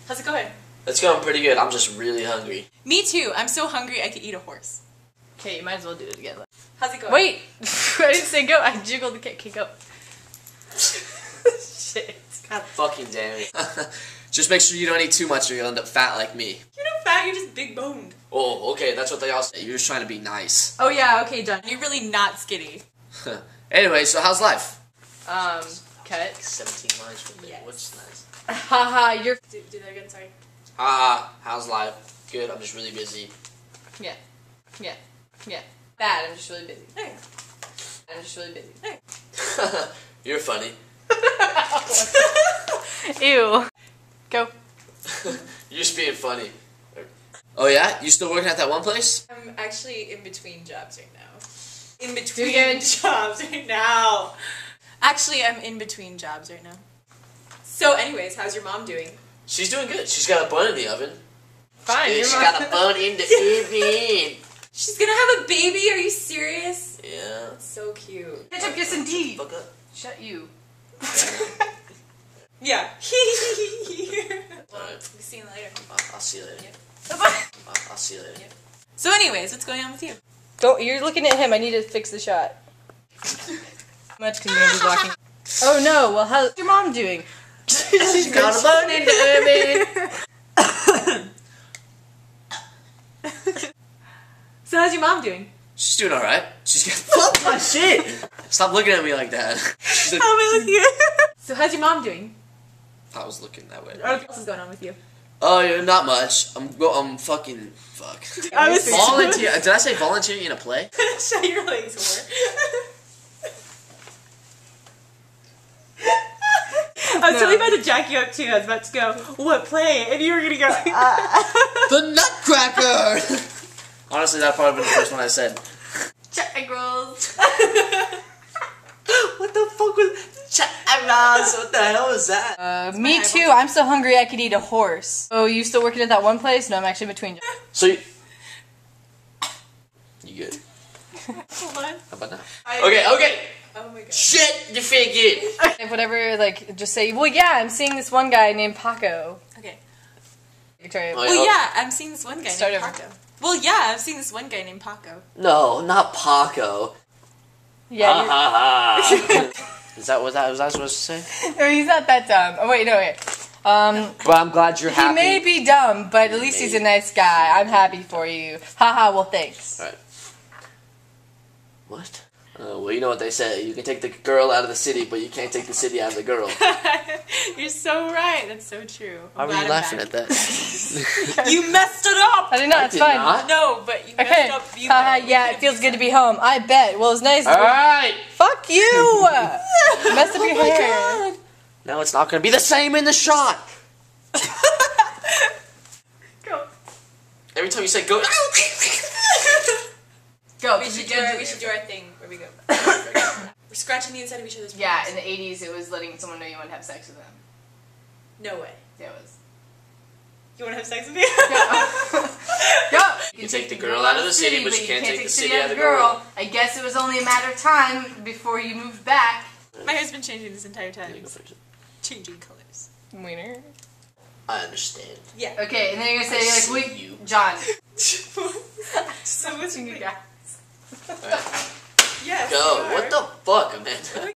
How's it going? It's going pretty good. I'm just really hungry. Me too. I'm so hungry I could eat a horse. Okay, you might as well do it again. How's it going? Wait! I didn't say go. I jiggled the kick. Go. Shit. God fucking damn it. Just make sure you don't eat too much or you'll end up fat like me. You're not fat, you're just big boned. Oh, okay, that's what they all say. You're just trying to be nice. Oh yeah, okay, John. You're really not skinny. Anyway, so how's life? Cut. 17 lines from me. Yes. What's nice? Haha, you're. Do that again, sorry. How's life? Good, I'm just really busy. Yeah. Bad, I'm just really busy. Hey. I'm just really busy. Hey. You're funny. Ew. Go. You're just being funny. Oh yeah? You still working at that one place? I'm actually in between jobs right now. In Do between it again. jobs right now. Actually, I'm in between jobs right now. So anyways, how's your mom doing? She's doing good. She's got a bun in the oven. Fine. Yeah, Your she mom- got a bun in the oven. She's gonna have a baby? Are you serious? Yeah. That's so cute. Ketchup, yes indeed. Fuck up. Shut you. Yeah. Alright. We'll see you later. I'll see you later. Yep. I'll see you later. Yep. So anyways, what's going on with you? Don't. You're looking at him. I need to fix the shot. Much because you're gonna be blocking. Oh no. Well, how's your mom doing? She got a bun in the oven. So how's your mom doing? She's doing alright. She's got fuck my shit. Stop looking at me like that. She's like, How am I with you? So how's your mom doing? I was looking that way. What else is going on with you? Oh, yeah, not much. I'm fucking fuck. I was Volunteer. Did I say volunteering in a play? Show your legs more. I was totally about to jack you up too. I was about to go, what play? And you were gonna go, The Nutcracker. Honestly, that probably been the first one I said. Jaggles. What the fuck was Charas? What the hell was that? Me too. I'm so hungry I could eat a horse. Oh, you still working at that one place? No, I'm actually between. So you good? Hold on. How about now? Okay. Oh my god. Shit, you figured. Whatever, like, just say, well, yeah, I'm seeing this one guy named Paco. Okay. Victoria. Oh, Well, yeah, I'm seeing this one guy Start named over. Paco. Well, yeah, I've seen this one guy named Paco. No, not Paco. Yeah, you're- Is that what was I supposed to say? no, he's not that dumb. Oh, wait, no, wait. But I'm glad you're He happy. may be dumb, but at least he's a nice guy. I'm happy for you. Haha, well, thanks. Alright. What? Well, you know what they say. You can take the girl out of the city, but you can't take the city out of the girl. You're so right. That's so true. Why were you laughing at that? You messed it up. I did not, I it's did fine. not. No, but you Okay, messed up. You haha, yeah, it feels good to be home. I bet. Well, it's nice. Alright! Fuck you! Messed up your hair. Now it's not gonna be the same in the shot! Go. Every time you say go. Go. We should do our thing where we go. We're scratching the inside of each other's Yeah, palms. in the 80s, it was letting someone know you want to have sex with them. No way. Yeah, it was. You want to have sex with me? Go! You can take the girl out of the city, but you can't take the city out of the girl. girl. I guess it was only a matter of time before you moved back. My hair's been changing this entire time. Yeah, go fix it. Changing colors. Wiener. I understand. Yeah. Okay, and then you're gonna I say, see like, wait, you. John. So what's You your guys. Yes. Go. you are. What the fuck, Amanda?